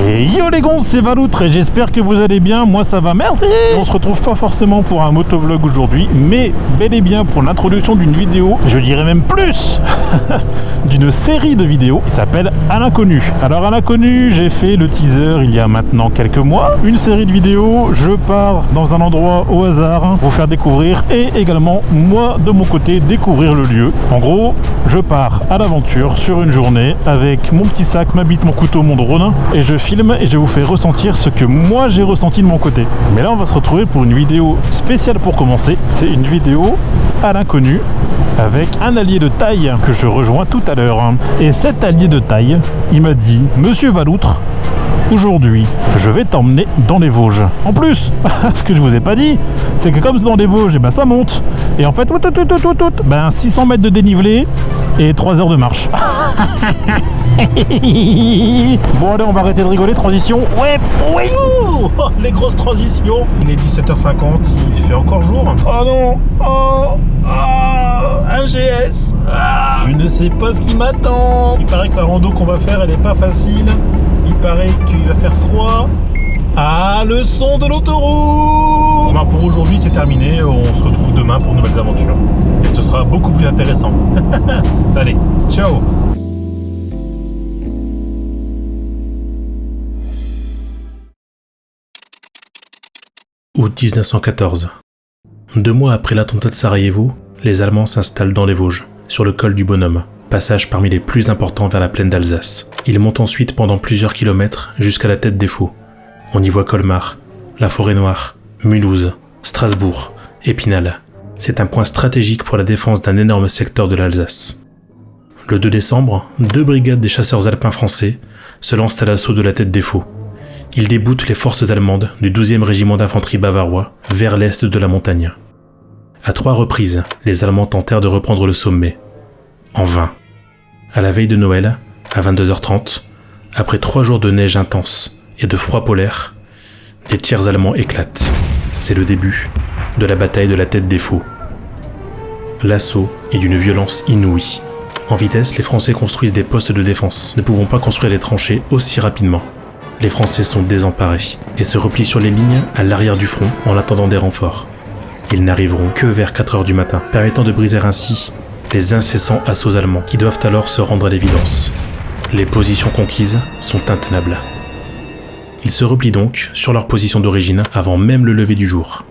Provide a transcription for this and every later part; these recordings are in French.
Et yo les gonzes, c'est Valoutre et j'espère que vous allez bien, moi ça va, merci. On se retrouve pas forcément pour un motovlog aujourd'hui, mais bel et bien pour l'introduction d'une vidéo, je dirais même plus, d'une série de vidéos qui s'appelle À l'inconnu. Alors à l'inconnu, j'ai fait le teaser il y a maintenant quelques mois, une série de vidéos, je pars dans un endroit au hasard, vous faire découvrir et également moi de mon côté découvrir le lieu. En gros, je pars à l'aventure sur une journée avec mon petit sac, ma bite, mon couteau, mon drone et je filme et je vous fais ressentir ce que moi j'ai ressenti de mon côté. Mais là on va se retrouver pour une vidéo spéciale pour commencer. C'est une vidéo à l'inconnu avec un allié de taille que je rejoins tout à l'heure. Et cet allié de taille, il m'a dit « Monsieur Valoutre, aujourd'hui, je vais t'emmener dans les Vosges. » En plus, ce que je vous ai pas dit, c'est que comme c'est dans les Vosges, et ben ça monte. Et en fait, 600 mètres de dénivelé et 3 heures de marche. Bon allez, on va arrêter de rigoler, transition. Ouais, les grosses transitions. Il est 17h50, il fait encore jour. Oh non, un GS. Je ne sais pas ce qui m'attend. Il paraît que la rando qu'on va faire, elle est pas facile. Il paraît qu'il va faire froid. Ah, le son de l'autoroute. Bon, pour aujourd'hui, c'est terminé. On se retrouve demain pour de nouvelles aventures. Et ce sera beaucoup plus intéressant. Allez, ciao. Août 1914. 2 mois après l'attentat de Sarajevo, les Allemands s'installent dans les Vosges, sur le col du Bonhomme, passage parmi les plus importants vers la plaine d'Alsace. Ils montent ensuite pendant plusieurs kilomètres jusqu'à la tête des Faux. On y voit Colmar, la Forêt-Noire, Mulhouse, Strasbourg, Épinal. C'est un point stratégique pour la défense d'un énorme secteur de l'Alsace. Le 2 décembre, 2 brigades des chasseurs alpins français se lancent à l'assaut de la tête des Faux. Ils déboutent les forces allemandes du 12e régiment d'infanterie bavarois vers l'est de la montagne. À 3 reprises, les Allemands tentèrent de reprendre le sommet. En vain. À la veille de Noël, à 22h30, après 3 jours de neige intense et de froid polaire, des tirs allemands éclatent. C'est le début de la bataille de la tête des Faux. L'assaut est d'une violence inouïe. En vitesse, les Français construisent des postes de défense, ne pouvant pas construire des tranchées aussi rapidement. Les Français sont désemparés et se replient sur les lignes à l'arrière du front en attendant des renforts. Ils n'arriveront que vers 4h du matin, permettant de briser ainsi les incessants assauts allemands qui doivent alors se rendre à l'évidence. Les positions conquises sont intenables. Ils se replient donc sur leur position d'origine avant même le lever du jour.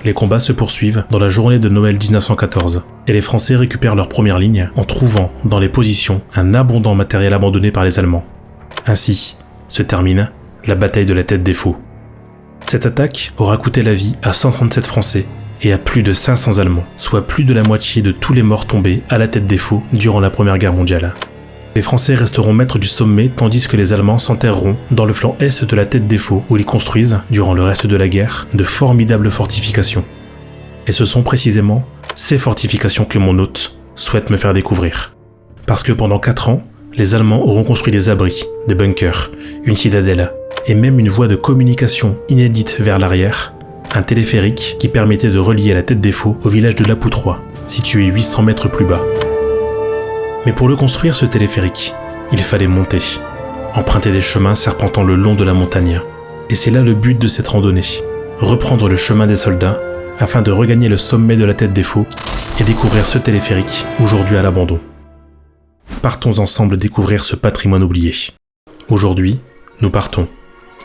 Les combats se poursuivent dans la journée de Noël 1914 et les Français récupèrent leur première ligne en trouvant dans les positions un abondant matériel abandonné par les Allemands. Ainsi se termine la bataille de la tête des Faux. Cette attaque aura coûté la vie à 137 Français et à plus de 500 Allemands, soit plus de la moitié de tous les morts tombés à la tête des Faux durant la Première Guerre mondiale. Les Français resteront maîtres du sommet tandis que les Allemands s'enterreront dans le flanc est de la tête des Faux où ils construisent, durant le reste de la guerre, de formidables fortifications. Et ce sont précisément ces fortifications que mon hôte souhaite me faire découvrir. Parce que pendant 4 ans, les Allemands auront construit des abris, des bunkers, une citadelle et même une voie de communication inédite vers l'arrière, un téléphérique qui permettait de relier la tête des Faux au village de Lapoutroie, situé 800 mètres plus bas. Mais pour le construire, ce téléphérique, il fallait monter, emprunter des chemins serpentant le long de la montagne. Et c'est là le but de cette randonnée, reprendre le chemin des soldats afin de regagner le sommet de la tête des Faux et découvrir ce téléphérique aujourd'hui à l'abandon. Partons ensemble découvrir ce patrimoine oublié. Aujourd'hui, nous partons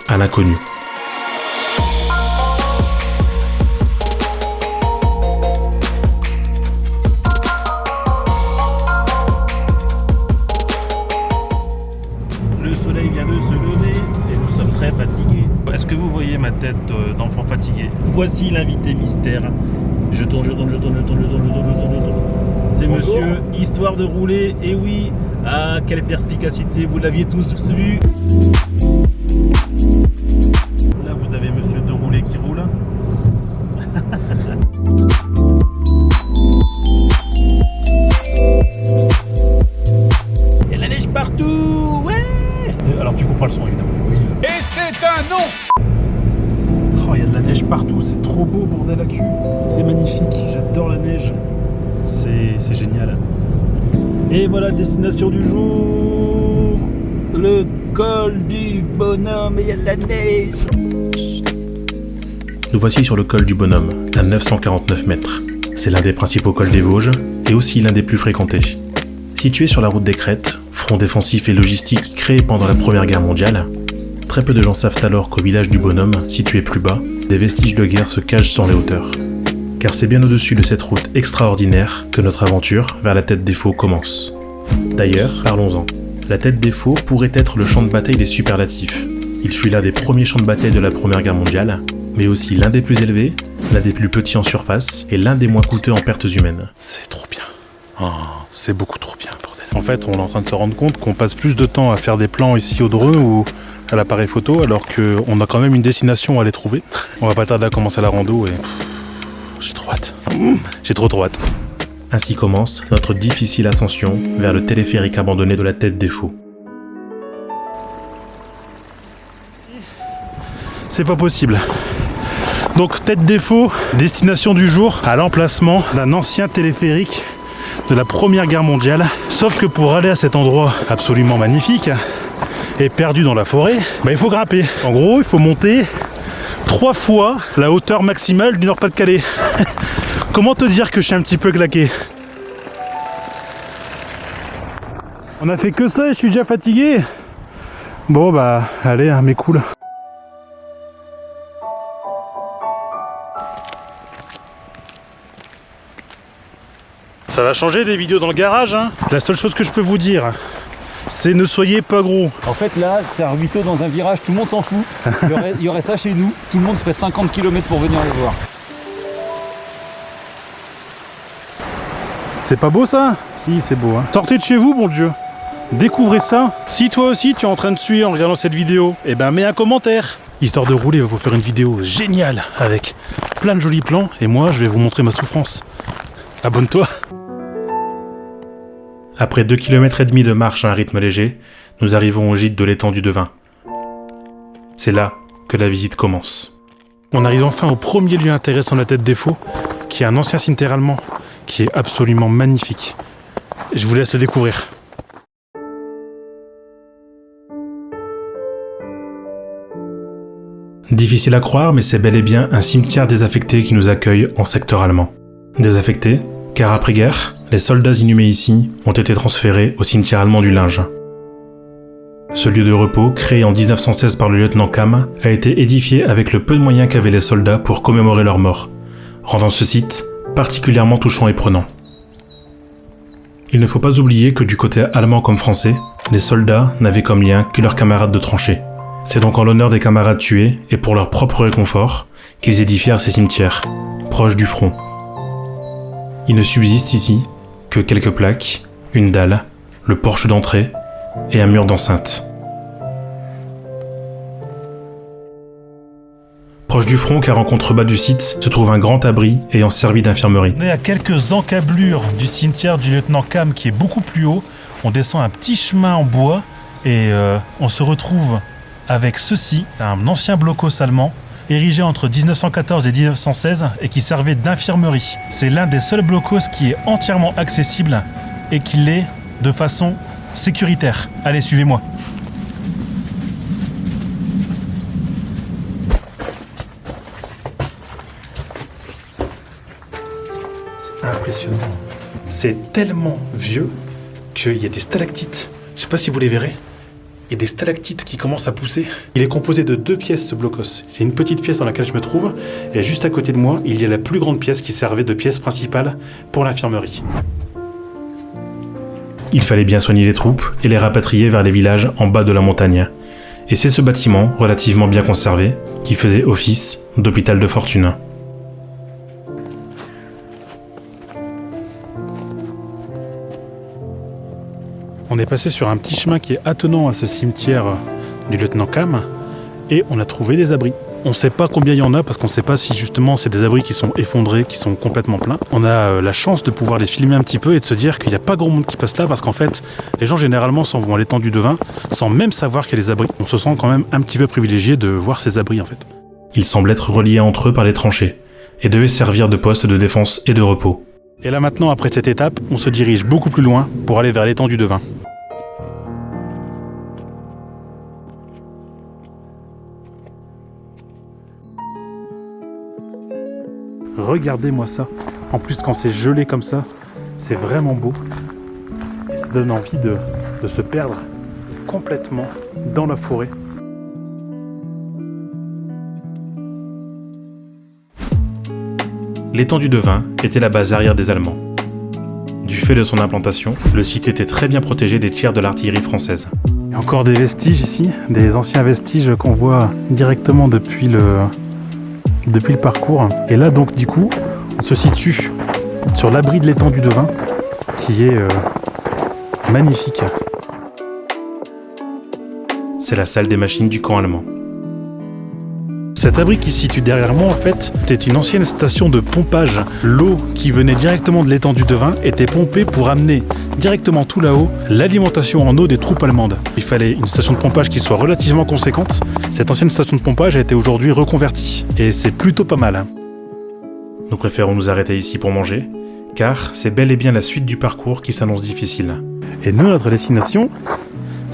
à l'inconnu. Le soleil vient de se lever et nous sommes très fatigués. Est-ce que vous voyez ma tête d'enfant fatigué? Voici l'invité mystère. Je tourne. C'est monsieur Histoire de rouler, et oui, ah quelle perspicacité, vous l'aviez tous vu. Là vous avez monsieur de rouler qui roule. Il y a la neige partout, ouais. Alors tu comprends le son évidemment. Et c'est un non. Oh, il y a de la neige partout, c'est trop beau, bordel à cul. C'est magnifique, j'adore la neige. C'est génial. Et voilà, destination du jour. le col du bonhomme et il y a de la neige. Nous voici sur le col du bonhomme, à 949 mètres. C'est l'un des principaux cols des Vosges et aussi l'un des plus fréquentés. Situé sur la route des Crêtes, front défensif et logistique créé pendant la Première Guerre mondiale, très peu de gens savent alors qu'au village du bonhomme, situé plus bas, des vestiges de guerre se cachent sur les hauteurs. Car c'est bien au-dessus de cette route extraordinaire que notre aventure vers la Tête des Faux commence. D'ailleurs, parlons-en. La Tête des Faux pourrait être le champ de bataille des superlatifs. Il fut l'un des premiers champs de bataille de la Première Guerre mondiale, mais aussi l'un des plus élevés, l'un des plus petits en surface et l'un des moins coûteux en pertes humaines. C'est trop bien. Oh, c'est beaucoup trop bien, bordel. En fait, on est en train de se rendre compte qu'on passe plus de temps à faire des plans ici au drone ou à l'appareil photo, alors qu'on a quand même une destination à aller trouver. On va pas tarder à commencer la rando et... j'ai trop hâte. J'ai trop hâte. Ainsi commence notre difficile ascension vers le téléphérique abandonné de la Tête des Faux. C'est pas possible. Donc Tête des Faux, destination du jour, à l'emplacement d'un ancien téléphérique de la Première Guerre mondiale. Sauf que pour aller à cet endroit absolument magnifique et perdu dans la forêt, il faut grimper. En gros, il faut monter 3 fois la hauteur maximale du Nord-Pas-de-Calais. Comment te dire que je suis un petit peu claqué? On a fait que ça et je suis déjà fatigué. Bon bah allez, mais cool. Ça va changer des vidéos dans le garage, hein. La seule chose que je peux vous dire, c'est ne soyez pas gros. En fait là, c'est un ruisseau dans un virage, tout le monde s'en fout. Il y aurait ça chez nous, tout le monde ferait 50 km pour venir le voir. C'est pas beau ça? Si, c'est beau, hein. Sortez de chez vous, bon Dieu. Découvrez ça. Si toi aussi tu es en train de suivre en regardant cette vidéo, eh ben mets un commentaire. Histoire de rouler, il va vous faire une vidéo géniale avec plein de jolis plans et moi je vais vous montrer ma souffrance. Abonne-toi. Après 2,5 km de marche à un rythme léger, nous arrivons au gîte de l'étendue de Vin. C'est là que la visite commence. On arrive enfin au premier lieu intéressant de la Tête des Faux, qui est un ancien cimetière allemand, qui est absolument magnifique. Je vous laisse le découvrir. Difficile à croire, mais c'est bel et bien un cimetière désaffecté qui nous accueille en secteur allemand. Désaffecté, car après-guerre, les soldats inhumés ici ont été transférés au cimetière allemand du Linge. Ce lieu de repos, créé en 1916 par le lieutenant Kamm, a été édifié avec le peu de moyens qu'avaient les soldats pour commémorer leur mort, rendant ce site particulièrement touchant et prenant. Il ne faut pas oublier que du côté allemand comme français, les soldats n'avaient comme lien que leurs camarades de tranchée. C'est donc en l'honneur des camarades tués et pour leur propre réconfort qu'ils édifièrent ces cimetières, proches du front. Il ne subsiste ici que quelques plaques, une dalle, le porche d'entrée et un mur d'enceinte. Proche du front, car en contrebas du site, se trouve un grand abri ayant servi d'infirmerie. On est à quelques encablures du cimetière du lieutenant Kamm qui est beaucoup plus haut. On descend un petit chemin en bois et on se retrouve avec ceci, un ancien blocos allemand érigé entre 1914 et 1916 et qui servait d'infirmerie. C'est l'un des seuls blocos qui est entièrement accessible et qui l'est de façon sécuritaire. Allez, suivez-moi. C'est impressionnant. C'est tellement vieux qu'il y a des stalactites. Je sais pas si vous les verrez. Il y a des stalactites qui commencent à pousser. Il est composé de 2 pièces, ce blocos. C'est une petite pièce dans laquelle je me trouve, et juste à côté de moi, il y a la plus grande pièce qui servait de pièce principale pour l'infirmerie. Il fallait bien soigner les troupes et les rapatrier vers les villages en bas de la montagne. Et c'est ce bâtiment, relativement bien conservé, qui faisait office d'hôpital de fortune. On est passé sur un petit chemin qui est attenant à ce cimetière du lieutenant Kamm et on a trouvé des abris. On ne sait pas combien il y en a parce qu'on ne sait pas si justement c'est des abris qui sont effondrés, qui sont complètement pleins. On a la chance de pouvoir les filmer un petit peu et de se dire qu'il n'y a pas grand monde qui passe là parce qu'en fait les gens généralement s'en vont à l'étendue de Vin sans même savoir qu'il y a des abris. On se sent quand même un petit peu privilégié de voir ces abris en fait. Ils semblent être reliés entre eux par les tranchées et devaient servir de poste de défense et de repos. Et là maintenant, après cette étape, on se dirige beaucoup plus loin pour aller vers l'étendue de Vin. Regardez-moi ça. En plus, quand c'est gelé comme ça, c'est vraiment beau. Et ça donne envie de se perdre complètement dans la forêt. L'étendue de Vin était la base arrière des Allemands. Du fait de son implantation, le site était très bien protégé des tirs de l'artillerie française. Il y a encore des vestiges ici, des anciens vestiges qu'on voit directement depuis le parcours. Et là donc du coup, on se situe sur l'abri de l'étendue de Vin, qui est magnifique. C'est la salle des machines du camp allemand. Cet abri qui se situe derrière moi, en fait, était une ancienne station de pompage. L'eau qui venait directement de l'étendue de Vin était pompée pour amener directement tout là-haut l'alimentation en eau des troupes allemandes. Il fallait une station de pompage qui soit relativement conséquente. Cette ancienne station de pompage a été aujourd'hui reconvertie. Et c'est plutôt pas mal. Nous préférons nous arrêter ici pour manger, car c'est bel et bien la suite du parcours qui s'annonce difficile. Et nous, notre destination,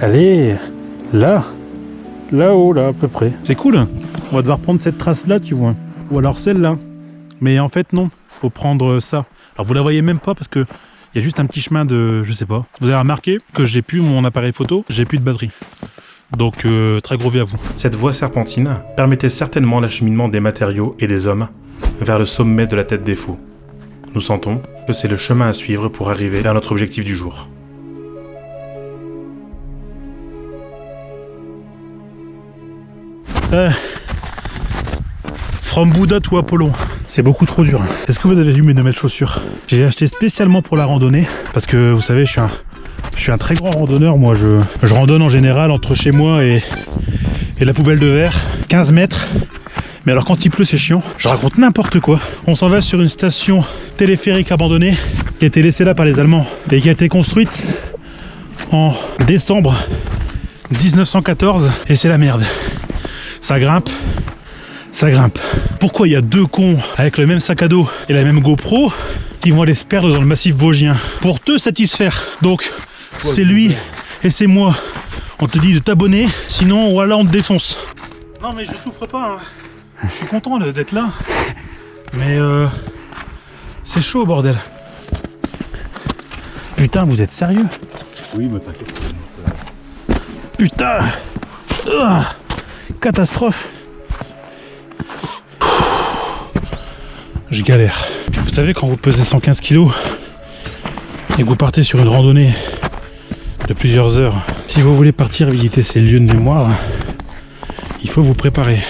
elle est là. Là-haut, là, à peu près. C'est cool. On va devoir prendre cette trace-là, tu vois. Ou alors celle-là. Mais en fait, non. Faut prendre ça. Alors, vous la voyez même pas parce que il y a juste un petit chemin de... Je sais pas. Vous avez remarqué que j'ai plus mon appareil photo, j'ai plus de batterie. Donc, très gros vie à vous. Cette voie serpentine permettait certainement l'acheminement des matériaux et des hommes vers le sommet de la tête des fous. Nous sentons que c'est le chemin à suivre pour arriver vers notre objectif du jour. From Bouddha to Apollon. C'est beaucoup trop dur. Est-ce que vous avez vu mes 2 mètres chaussures? J'ai acheté spécialement pour la randonnée. Parce que vous savez, je suis un très grand randonneur. Moi, je randonne en général entre chez moi et la poubelle de verre. 15 mètres. Mais alors quand il pleut, c'est chiant. Je raconte n'importe quoi. On s'en va sur une station téléphérique abandonnée qui a été laissée là par les Allemands et qui a été construite en décembre 1914. Et c'est la merde. Ça grimpe, ça grimpe. Pourquoi il y a 2 cons avec le même sac à dos et la même GoPro qui vont aller se perdre dans le massif vosgien pour te satisfaire? Donc, c'est lui et c'est moi. On te dit de t'abonner, sinon voilà, on te défonce. Non mais je souffre pas, hein. Je suis content d'être là. Mais c'est chaud, bordel. Putain, vous êtes sérieux? Oui, mais t'inquiète. Putain. Catastrophe. Je galère. Vous savez, quand vous pesez 115 kg et que vous partez sur une randonnée de plusieurs heures, si vous voulez partir visiter ces lieux de mémoire, il faut vous préparer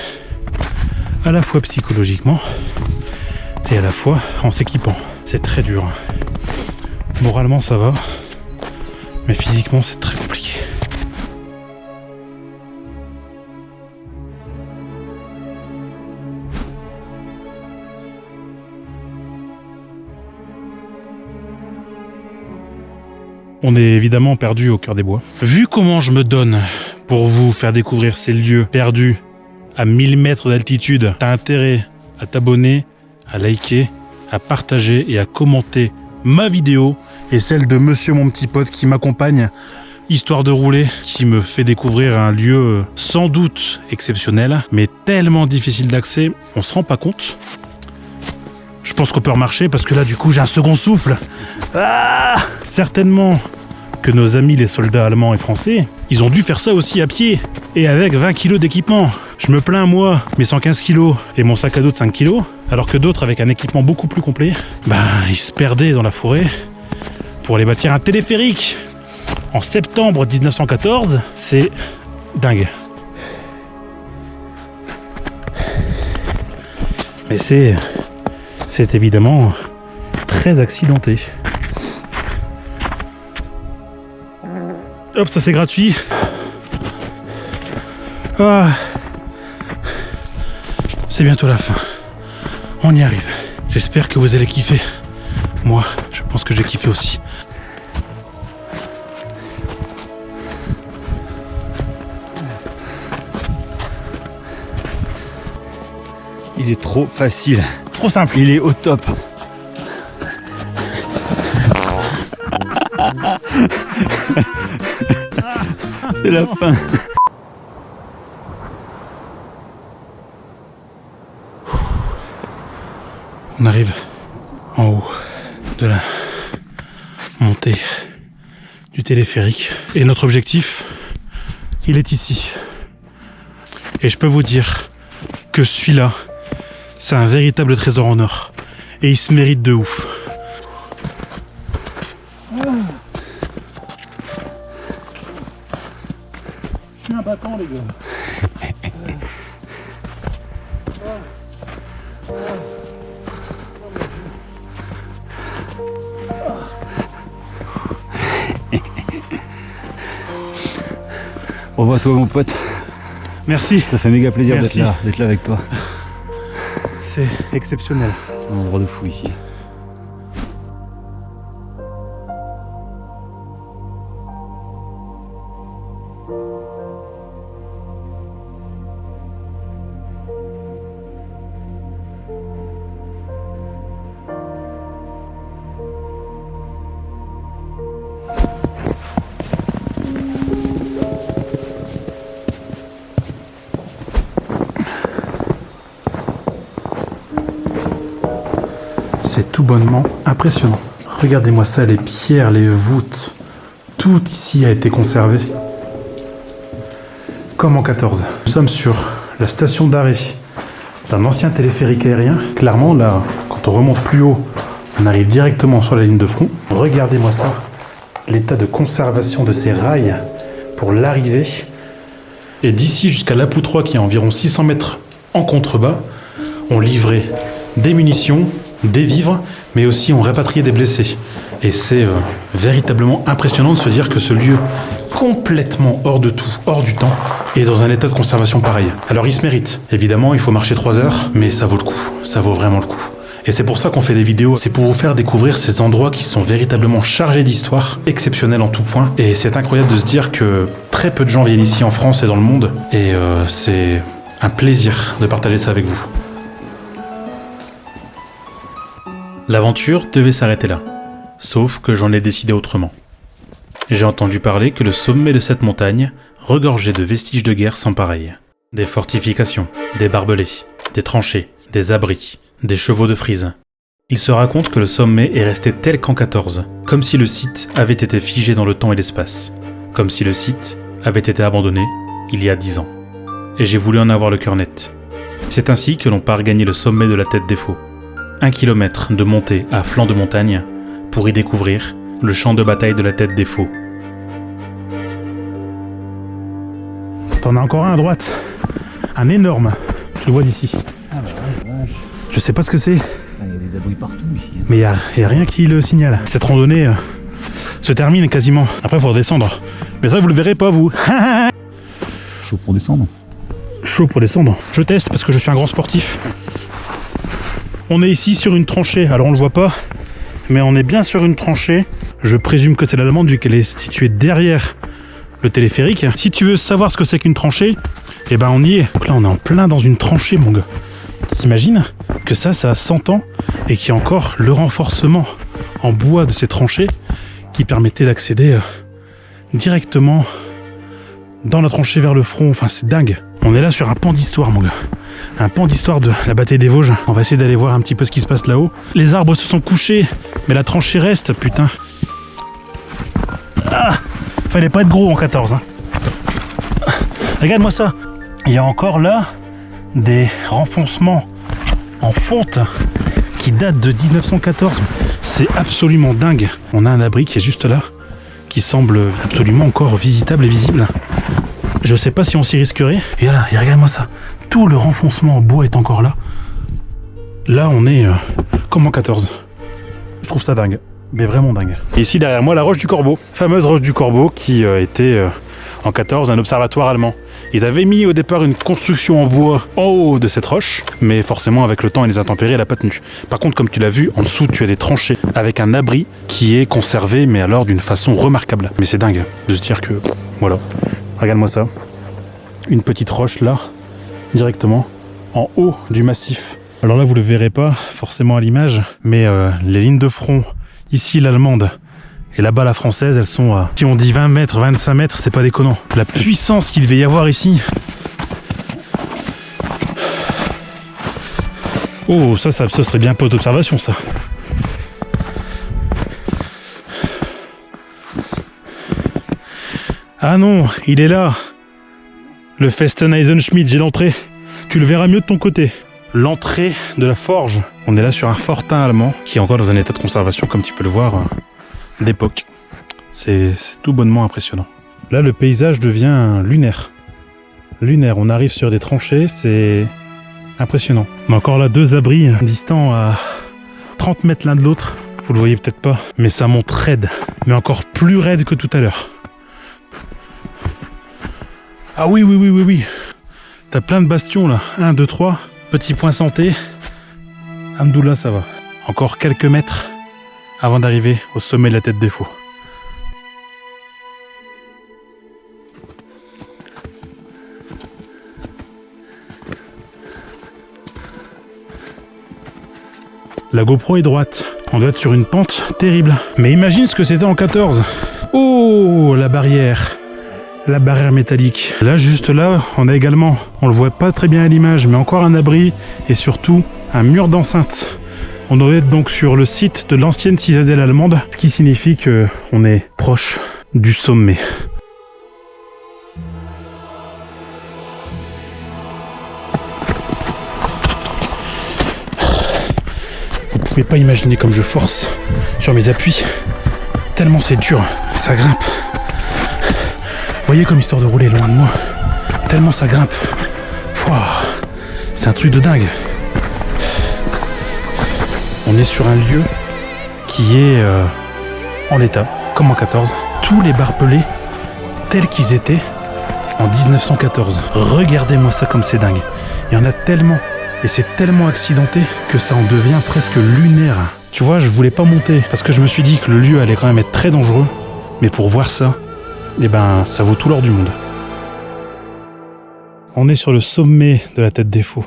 à la fois psychologiquement et à la fois en s'équipant. C'est très dur. Moralement ça va, mais physiquement c'est très compliqué. On est évidemment perdu au cœur des bois. Vu comment je me donne pour vous faire découvrir ces lieux perdus à 1000 mètres d'altitude, t'as intérêt à t'abonner, à liker, à partager et à commenter ma vidéo et celle de Monsieur mon petit pote qui m'accompagne, histoire de rouler, qui me fait découvrir un lieu sans doute exceptionnel, mais tellement difficile d'accès, on se rend pas compte. Je pense qu'on peut remarcher parce que là du coup j'ai un second souffle. Ah, certainement que nos amis les soldats allemands et français, ils ont dû faire ça aussi à pied et avec 20 kilos d'équipement. Je me plains moi, mes 115 kilos et mon sac à dos de 5 kilos, alors que d'autres avec un équipement beaucoup plus complet, ils se perdaient dans la forêt pour aller bâtir un téléphérique en septembre 1914. C'est dingue. Mais c'est évidemment très accidenté. Hop, ça c'est gratuit. Ah, c'est bientôt la fin. On y arrive. J'espère que vous allez kiffer. Moi, je pense que j'ai kiffé aussi. Il est trop facile. Trop simple. Il est au top. C'est la fin. On arrive en haut de la montée du téléphérique. Et notre objectif, il est ici. Et je peux vous dire que celui-là, c'est un véritable trésor en or. Et il se mérite de ouf. Je suis un battant, les gars. Au revoir toi mon pote. Merci. Ça fait méga plaisir Merci. d'être là avec toi. C'est exceptionnel. C'est un endroit de fou ici. C'est tout bonnement impressionnant. Regardez-moi ça, les pierres, les voûtes. Tout ici a été conservé. Comme en 14. Nous sommes sur la station d'arrêt d'un ancien téléphérique aérien. Clairement, là, quand on remonte plus haut, on arrive directement sur la ligne de front. Regardez-moi ça. L'état de conservation de ces rails pour l'arrivée. Et d'ici jusqu'à l'Apu 3, qui est à environ 600 mètres en contrebas, on livrait des munitions, des vivres, mais aussi on rapatriait des blessés. Et c'est véritablement impressionnant de se dire que ce lieu, complètement hors de tout, hors du temps, est dans un état de conservation pareil. Alors il se mérite. Évidemment, il faut marcher 3 heures, mais ça vaut le coup. Ça vaut vraiment le coup. Et c'est pour ça qu'on fait des vidéos, c'est pour vous faire découvrir ces endroits qui sont véritablement chargés d'histoire, exceptionnels en tout point. Et c'est incroyable de se dire que très peu de gens viennent ici en France et dans le monde. Et c'est un plaisir de partager ça avec vous. L'aventure devait s'arrêter là, sauf que j'en ai décidé autrement. J'ai entendu parler que le sommet de cette montagne regorgeait de vestiges de guerre sans pareil. Des fortifications, des barbelés, des tranchées, des abris, des chevaux de frise. Il se raconte que le sommet est resté tel qu'en 14, comme si le site avait été figé dans le temps et l'espace, comme si le site avait été abandonné il y a 10 ans. Et j'ai voulu en avoir le cœur net. C'est ainsi que l'on part gagner le sommet de la Tête des Faux. 1 kilomètre de montée à flanc de montagne pour y découvrir le champ de bataille de la Tête des Faux. T'en as encore un à droite. Un énorme. Je le vois d'ici. Ah bah ouais, vache. Je sais pas ce que c'est, Il y a des abris partout ici. mais il y a rien qui le signale. Cette randonnée se termine quasiment. Après, il faut redescendre. Mais ça, vous le verrez pas, vous. Chaud pour descendre. Chaud pour descendre. Je teste parce que je suis un grand sportif. On est ici sur une tranchée. Alors, on le voit pas, mais on est bien sur une tranchée. Je présume que c'est l'allemande vu qu'elle est située derrière le téléphérique. Si tu veux savoir ce que c'est qu'une tranchée, eh ben on y est. Donc là, on est en plein dans une tranchée, mon gars. T'imagines que ça a 100 ans et qu'il y a encore le renforcement en bois de ces tranchées qui permettait d'accéder directement dans la tranchée vers le front. Enfin, c'est dingue. On est là sur un pan d'histoire, mon gars. Un pan d'histoire de la bataille des Vosges. On va essayer d'aller voir un petit peu ce qui se passe là-haut. Les arbres se sont couchés, mais la tranchée reste, putain. Ah, fallait pas être gros en 14. Hein. Regarde-moi ça. Il y a encore là des renfoncements en fonte qui datent de 1914. C'est absolument dingue. On a un abri qui est juste là, qui semble absolument encore visitable et visible. Je sais pas si on s'y risquerait. Et là, et regarde-moi ça. Tout le renfoncement en bois est encore là. Là, on est comme en 14. Je trouve ça dingue. Mais vraiment dingue. Et ici, derrière moi, la Roche du Corbeau. Fameuse Roche du Corbeau qui était en 14 un observatoire allemand. Ils avaient mis au départ une construction en bois en haut de cette roche, mais forcément avec le temps et les intempéries, elle n'a pas tenu. Par contre, comme tu l'as vu, en dessous tu as des tranchées avec un abri qui est conservé, mais alors d'une façon remarquable. Mais c'est dingue de se dire que, voilà, regarde-moi ça. Une petite roche là, directement en haut du massif. Alors là, vous le verrez pas forcément à l'image, mais les lignes de front, ici l'allemande, et là-bas la française, elles sont à... Si on dit 20 mètres, 25 mètres, c'est pas déconnant. La puissance qu'il devait y avoir ici. Oh, ça serait bien un peu d'observation, ça. Ah non, il est là. Le Festen Eisenschmidt, j'ai l'entrée. Tu le verras mieux de ton côté. L'entrée de la forge. On est là sur un fortin allemand qui est encore dans un état de conservation, comme tu peux le voir, d'époque. C'est tout bonnement impressionnant. Là, le paysage devient lunaire. Lunaire, on arrive sur des tranchées, c'est impressionnant. On a encore là 2 abris distants à 30 mètres l'un de l'autre. Vous le voyez peut-être pas, mais ça monte raide. Mais encore plus raide que tout à l'heure. Ah oui. T'as plein de bastions là. 1, 2, 3. Petit point santé. Hamdoullah, ça va. Encore quelques mètres avant d'arriver au sommet de la tête des faux. La GoPro est droite. On doit être sur une pente terrible. Mais imagine ce que c'était en 14. Oh, la barrière. La barrière métallique. Là, juste là, on a également, on le voit pas très bien à l'image, mais encore un abri et surtout un mur d'enceinte. On doit être donc sur le site de l'ancienne citadelle allemande, ce qui signifie qu'on est proche du sommet. Vous pouvez pas imaginer comme je force sur mes appuis. Tellement c'est dur, ça grimpe. Voyez comme histoire de rouler loin de moi. Tellement ça grimpe. Wow, c'est un truc de dingue. On est sur un lieu qui est en l'état, comme en 14. Tous les barbelés tels qu'ils étaient en 1914. Regardez-moi ça comme c'est dingue. Il y en a tellement, et c'est tellement accidenté que ça en devient presque lunaire. Tu vois, je voulais pas monter parce que je me suis dit que le lieu allait quand même être très dangereux. Mais pour voir ça, eh ben, ça vaut tout l'or du monde. On est sur le sommet de la tête des faux.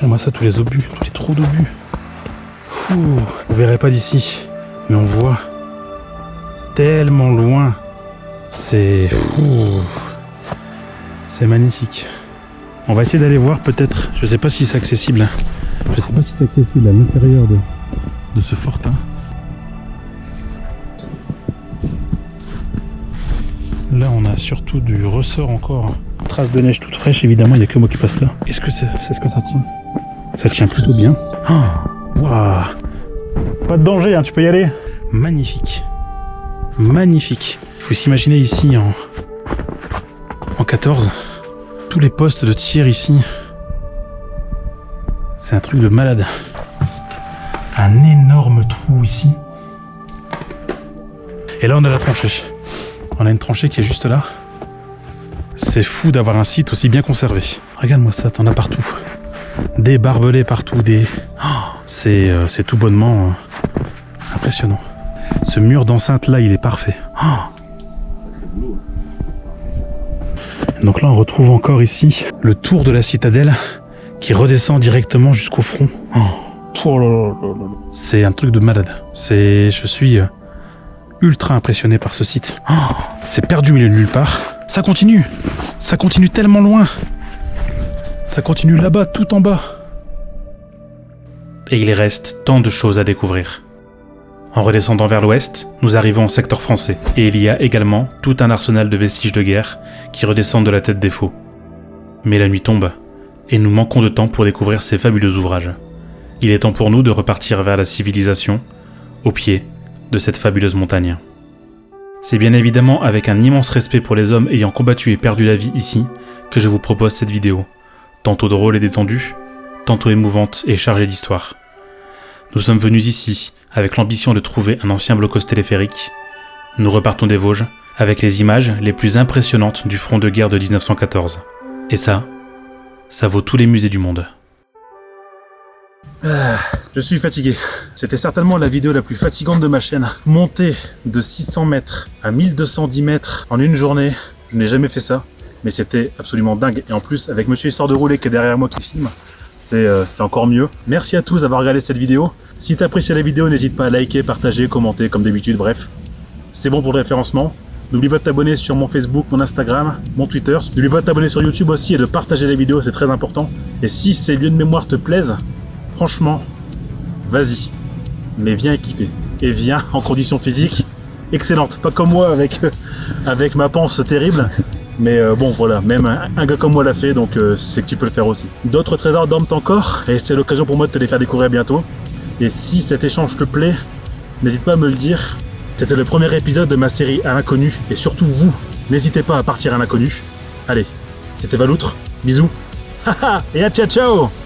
Moi ça, tous les obus, tous les trous d'obus. On verrait pas d'ici, mais on voit tellement loin. C'est magnifique. On va essayer d'aller voir peut-être. Je sais pas si c'est accessible. Je sais pas si c'est accessible à l'intérieur de ce fortin. Là, on a surtout du ressort encore. Traces de neige toute fraîche, évidemment, il n'y a que moi qui passe là. Est-ce que que ça tient? Ça tient plutôt bien. Waouh! Pas de danger, hein, tu peux y aller. Magnifique. Magnifique. Il faut s'imaginer ici en 14. Tous les postes de tir ici. C'est un truc de malade. Un énorme trou ici. Et là, on a la tranchée. On a une tranchée qui est juste là. C'est fou d'avoir un site aussi bien conservé. Regarde-moi ça, t'en as partout. Des barbelés partout, c'est tout bonnement impressionnant. Ce mur d'enceinte là, il est parfait. Donc là, on retrouve encore ici le tour de la citadelle qui redescend directement jusqu'au front. C'est un truc de malade. Je suis ultra impressionné par ce site. C'est perdu au milieu de nulle part. Ça continue tellement loin. Ça continue là-bas, tout en bas. Et il reste tant de choses à découvrir. En redescendant vers l'ouest, nous arrivons au secteur français, et il y a également tout un arsenal de vestiges de guerre qui redescendent de la tête des faux. Mais la nuit tombe, et nous manquons de temps pour découvrir ces fabuleux ouvrages. Il est temps pour nous de repartir vers la civilisation, au pied de cette fabuleuse montagne. C'est bien évidemment avec un immense respect pour les hommes ayant combattu et perdu la vie ici que je vous propose cette vidéo, tantôt drôle et détendue, tantôt émouvante et chargée d'histoire. Nous sommes venus ici avec l'ambition de trouver un ancien blocos téléphérique. Nous repartons des Vosges avec les images les plus impressionnantes du front de guerre de 1914. Et ça vaut tous les musées du monde. Je suis fatigué. C'était certainement la vidéo la plus fatigante de ma chaîne. Monter de 600 mètres à 1210 mètres en une journée, je n'ai jamais fait ça. Mais c'était absolument dingue. Et en plus, avec Monsieur Histoire de Rouler qui est derrière moi qui filme, c'est encore mieux. Merci à tous d'avoir regardé cette vidéo. Si tu as apprécié la vidéo, n'hésite pas à liker, partager, commenter comme d'habitude, bref. C'est bon pour le référencement. N'oublie pas de t'abonner sur mon Facebook, mon Instagram, mon Twitter. N'oublie pas de t'abonner sur YouTube aussi et de partager les vidéos, c'est très important. Et si ces lieux de mémoire te plaisent, franchement, vas-y. Mais viens équipé. Et viens en condition physique excellente. Pas comme moi avec ma panse terrible. Mais bon, voilà, même un gars comme moi l'a fait, donc c'est que tu peux le faire aussi. D'autres trésors dorment encore, et c'est l'occasion pour moi de te les faire découvrir bientôt. Et si cet échange te plaît, n'hésite pas à me le dire. C'était le premier épisode de ma série à l'inconnu, et surtout vous, n'hésitez pas à partir à l'inconnu. Allez, c'était Valoutre, bisous, et à ciao ciao.